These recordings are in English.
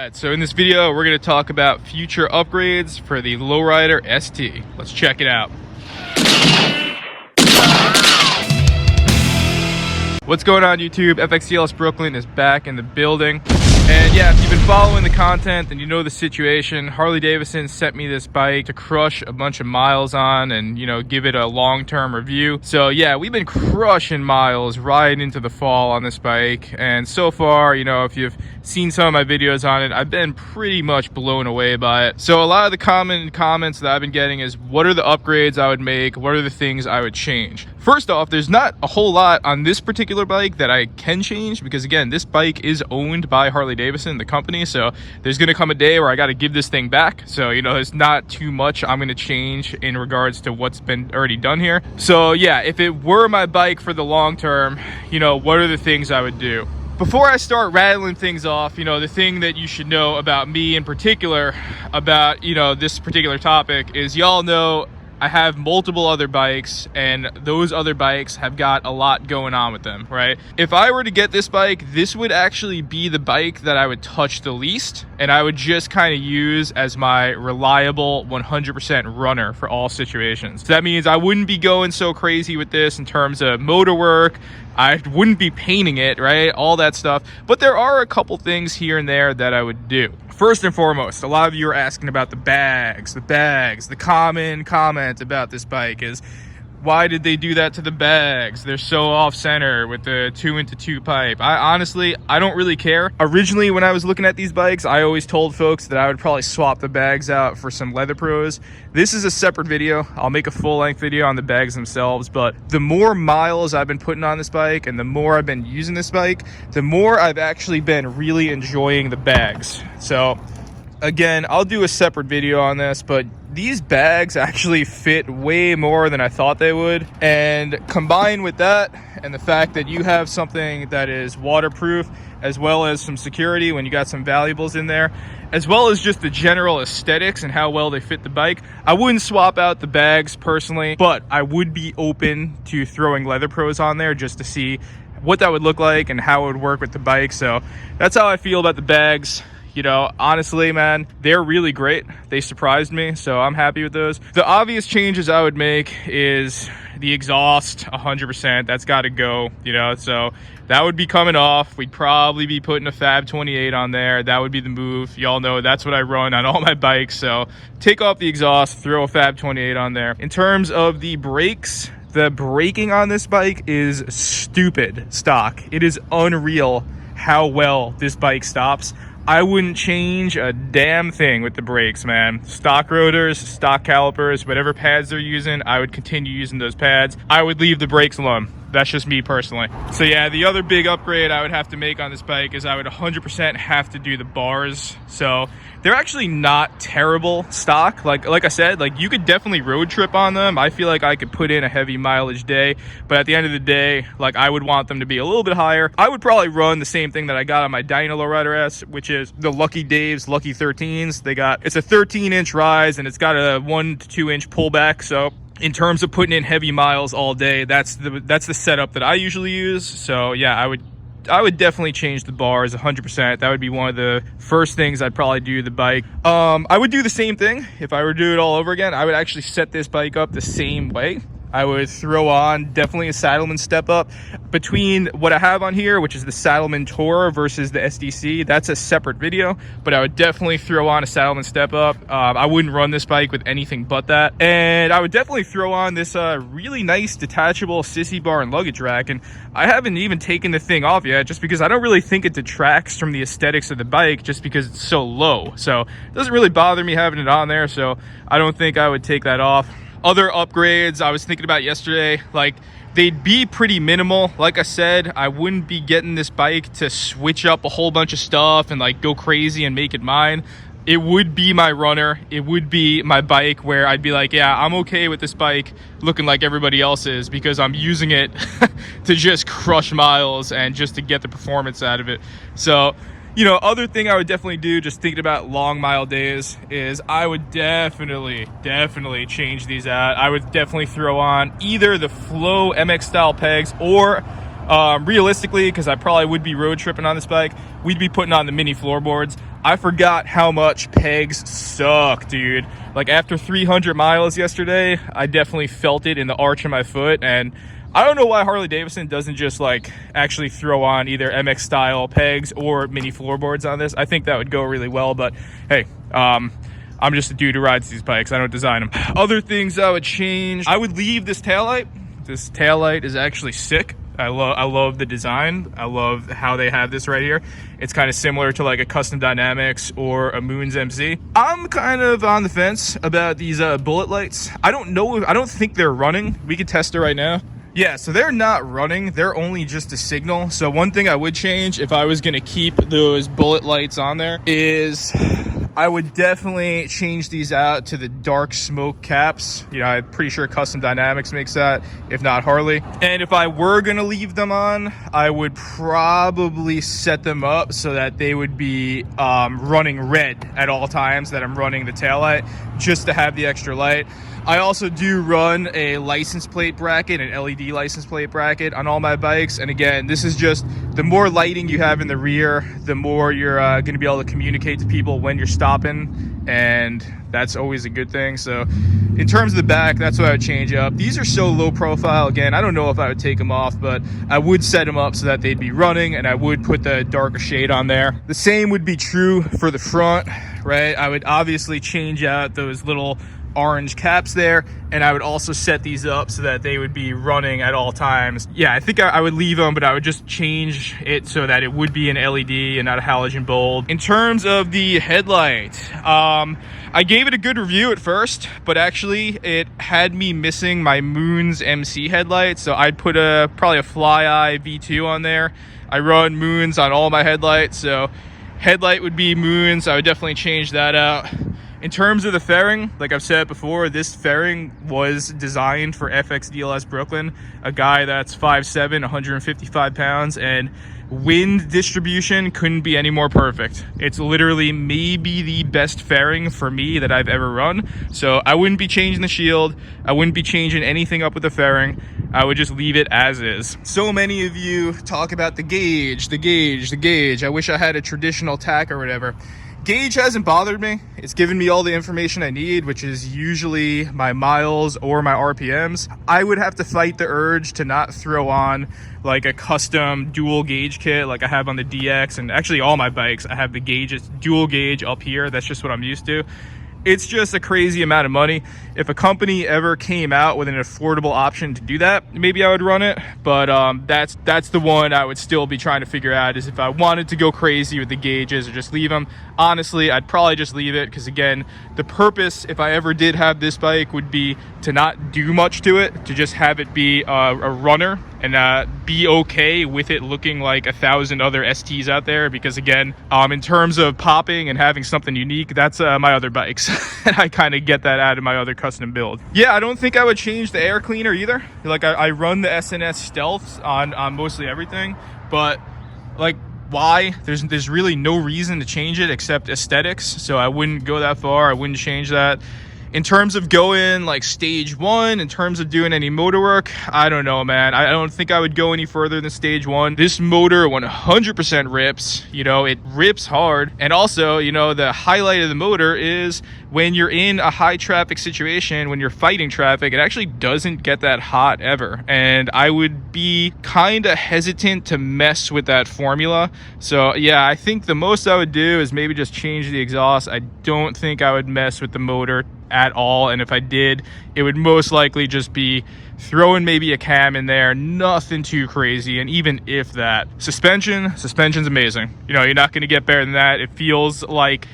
Alright, so in this video we're going to talk about future upgrades for the Lowrider ST. Let's check it out. What's going on YouTube? FXCLS Brooklyn is back in the building. And yeah, if you've been following the content, then you know the situation. Harley Davidson sent me this bike to crush a bunch of miles on and, you know, give it a long-term review. So yeah, we've been crushing miles riding into the fall on this bike. And so far, you know, if you've seen some of my videos on it, I've been pretty much blown away by it. So a lot of the common comments that I've been getting is, what are the upgrades I would make? What are the things I would change? First off, there's not a whole lot on this particular bike that I can change because, again, this bike is owned by Harley Davidson, the company, so there's going to come a day where I got to give this thing back. So, you know, there's not too much I'm going to change in regards to what's been already done here. So yeah, if it were my bike for the long term, you know, what are the things I would do? Before I start rattling things off, you know, the thing that you should know about me in particular about, you know, this particular topic is, y'all know I have multiple other bikes, and those other bikes have got a lot going on with them, right? If I were to get this bike, this would actually be the bike that I would touch the least, and I would just kind of use as my reliable 100% runner for all situations. So that means I wouldn't be going so crazy with this in terms of motor work. I wouldn't be painting it, right? All that stuff. But there are a couple things here and there that I would do. First and foremost, a lot of you are asking about the bags. The common comment about this bike is, why did they do that to the bags? They're so off-center with the 2-into-2 pipe. I don't really care. Originally, when I was looking at these bikes, I always told folks that I would probably swap the bags out for some Leather Pros. This is a separate video. I'll make a full-length video on the bags themselves, but the more miles I've been putting on this bike and the more I've been using this bike, the more I've actually been really enjoying the bags. So again, I'll do a separate video on this, but these bags actually fit way more than I thought they would. And combined with that and the fact that you have something that is waterproof, as well as some security when you got some valuables in there, as well as just the general aesthetics and how well they fit the bike, I wouldn't swap out the bags personally, but I would be open to throwing Leather Pros on there just to see what that would look like and how it would work with the bike. So that's how I feel about the bags. You know, honestly, man, they're really great. They surprised me, so I'm happy with those. The obvious changes I would make is the exhaust, 100%. That's got to go, you know, so that would be coming off. We'd probably be putting a Fab 28 on there. That would be the move. Y'all know that's what I run on all my bikes, so take off the exhaust, throw a Fab 28 on there. In terms of the brakes, the braking on this bike is stupid stock. It is unreal how well this bike stops. I wouldn't change a damn thing with the brakes, man. Stock rotors, stock calipers, whatever pads they're using, I would continue using those pads. I would leave the brakes alone. That's just me personally. So yeah, the other big upgrade I would have to make on this bike is I would 100% have to do the bars. So they're actually not terrible stock. Like I said, like you could definitely road trip on them. I feel like I could put in a heavy mileage day, but at the end of the day, like I would want them to be a little bit higher. I would probably run the same thing that I got on my Dyna Lowrider S, which is the Lucky Dave's Lucky 13s. It's a 13-inch rise and it's got a 1 to 2 inch pullback. So in terms of putting in heavy miles all day, that's the setup that I usually use. So yeah, I would definitely change the bars 100%. That would be one of the first things I'd probably do the bike. I would do the same thing if I were to do it all over again. I would actually set this bike up the same way. I would throw on definitely a Saddleman step up. Between what I have on here, which is the Saddleman Tour versus the SDC, that's a separate video, but I would definitely throw on a Saddleman step up. I wouldn't run this bike with anything but that. And I would definitely throw on this really nice detachable sissy bar and luggage rack. And I haven't even taken the thing off yet, just because I don't really think it detracts from the aesthetics of the bike just because it's so low. So it doesn't really bother me having it on there, so I don't think I would take that off. Other upgrades I was thinking about yesterday, like they'd be pretty minimal. Like I said, I wouldn't be getting this bike to switch up a whole bunch of stuff and like go crazy and make it mine. It would be my runner. It would be my bike where I'd be like, yeah, I'm okay with this bike looking like everybody else's because I'm using it to just crush miles and just to get the performance out of it. So, you know, other thing I would definitely do, just thinking about long mile days, is I would definitely change these out. I would definitely throw on either the Flow MX style pegs or Realistically, because I probably would be road tripping on this bike, we'd be putting on the mini floorboards. I forgot how much pegs suck, dude. Like after 300 miles yesterday, I definitely felt it in the arch of my foot, and I don't know why Harley Davidson doesn't just like actually throw on either MX style pegs or mini floorboards on this. I think that would go really well, but hey, I'm just a dude who rides these bikes. I don't design them. Other things I would change, I would leave this taillight. This taillight is actually sick. I love the design. I love how they have this right here. It's kind of similar to like a Custom Dynamics or a Moons MC. I'm kind of on the fence about these bullet lights. I don't think they're running. We could test it right now. Yeah, so they're not running. They're only just a signal. So one thing I would change if I was gonna keep those bullet lights on there is I would definitely change these out to the dark smoke caps. You know, I'm pretty sure Custom Dynamics makes that, if not Harley. And if I were gonna leave them on, I would probably set them up so that they would be running red at all times that I'm running the taillight, just to have the extra light. I also do run a license plate bracket, an LED license plate bracket on all my bikes. And again, this is just, the more lighting you have in the rear, the more you're gonna be able to communicate to people when you're stopping. And that's always a good thing. So in terms of the back, that's what I would change up. These are so low profile. Again, I don't know if I would take them off, but I would set them up so that they'd be running, and I would put the darker shade on there. The same would be true for the front, right? I would obviously change out those little orange caps there, and I would also set these up so that they would be running at all times. Yeah, I think I would leave them, but I would just change it so that it would be an LED and not a halogen bulb. In terms of the headlight, I gave it a good review at first, but actually it had me missing my Moons MC headlight, so I'd put probably a Fly Eye V2 on there. I run Moons on all my headlights, so headlight would be Moons. I would definitely change that out. In terms of the fairing, like I've said before, this fairing was designed for FX DLS Brooklyn, a guy that's 5'7", 155 pounds, and wind distribution couldn't be any more perfect. It's literally maybe the best fairing for me that I've ever run. So I wouldn't be changing the shield. I wouldn't be changing anything up with the fairing. I would just leave it as is. So many of you talk about the gauge, the gauge, the gauge. I wish I had a traditional tack or whatever. Gauge hasn't bothered me. It's given me all the information I need, which is usually my miles or my RPMs. I would have to fight the urge to not throw on like a custom dual gauge kit like I have on the DX, and actually all my bikes I have the gauges dual gauge up here. That's just what I'm used to. It's just a crazy amount of money. If a company ever came out with an affordable option to do that, maybe I would run it. But that's the one I would still be trying to figure out, is if I wanted to go crazy with the gauges or just leave them. Honestly, I'd probably just leave it, because again, the purpose, if I ever did have this bike, would be to not do much to it, to just have it be a runner and be okay with it looking like 1,000 other STs out there. Because again, in terms of popping and having something unique, that's my other bikes. And I kind of get that out of my other custom build. Yeah, I don't think I would change the air cleaner either. Like I run the SNS Stealths on mostly everything, but like, why? There's really no reason to change it except aesthetics. So I wouldn't go that far. I wouldn't change that. In terms of going like stage 1, in terms of doing any motor work, I don't know, man. I don't think I would go any further than stage 1. This motor 100% rips. You know, it rips hard. And also, you know, the highlight of the motor is when you're in a high traffic situation, when you're fighting traffic, it actually doesn't get that hot ever. And I would be kind of hesitant to mess with that formula. So yeah, I think the most I would do is maybe just change the exhaust. I don't think I would mess with the motor at all, and if I did, it would most likely just be throwing maybe a cam in there, nothing too crazy. And even if that, suspension's amazing. You know, you're not going to get better than that. It feels like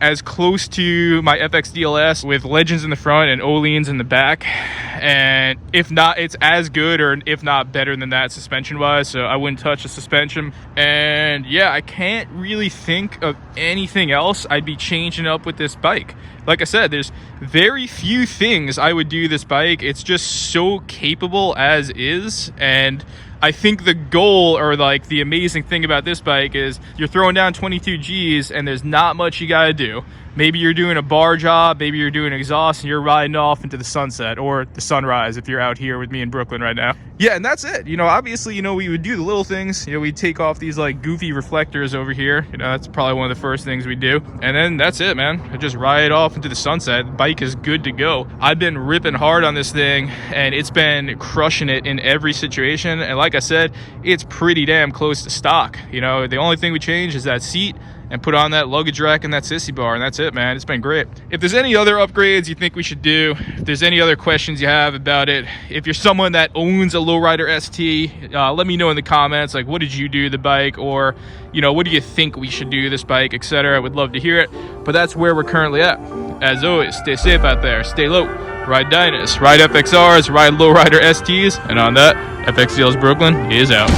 as close to my FX DLS with Legends in the front and Oleans in the back, and if not, it's as good, or if not better than that suspension wise. So I wouldn't touch the suspension. And yeah, I can't really think of anything else I'd be changing up with this bike. Like I said, there's very few things I would do this bike. It's just so capable as is, and I think the goal, or like the amazing thing about this bike, is you're throwing down 22 G's and there's not much you gotta do. Maybe you're doing a bar job, maybe you're doing exhaust, and you're riding off into the sunset or the sunrise if you're out here with me in Brooklyn right now. Yeah, and that's it. You know, obviously, you know, we would do the little things. You know, we'd take off these like goofy reflectors over here. You know, that's probably one of the first things we do. And then that's it, man. I just ride off into the sunset. The bike is good to go. I've been ripping hard on this thing, and it's been crushing it in every situation. And like I said, it's pretty damn close to stock. You know, the only thing we changed is that seat and put on that luggage rack and that sissy bar, and that's it, man. It's been great. If there's any other upgrades you think we should do, if there's any other questions you have about it, if you're someone that owns a lowrider ST, let me know in the comments, like, what did you do to the bike, or, you know, what do you think we should do to this bike, etc. I would love to hear it, but that's where we're currently at. As always, stay safe out there, stay low, ride Dynas, ride FXRs, ride lowrider STs, and on that, FXCL's Brooklyn is out.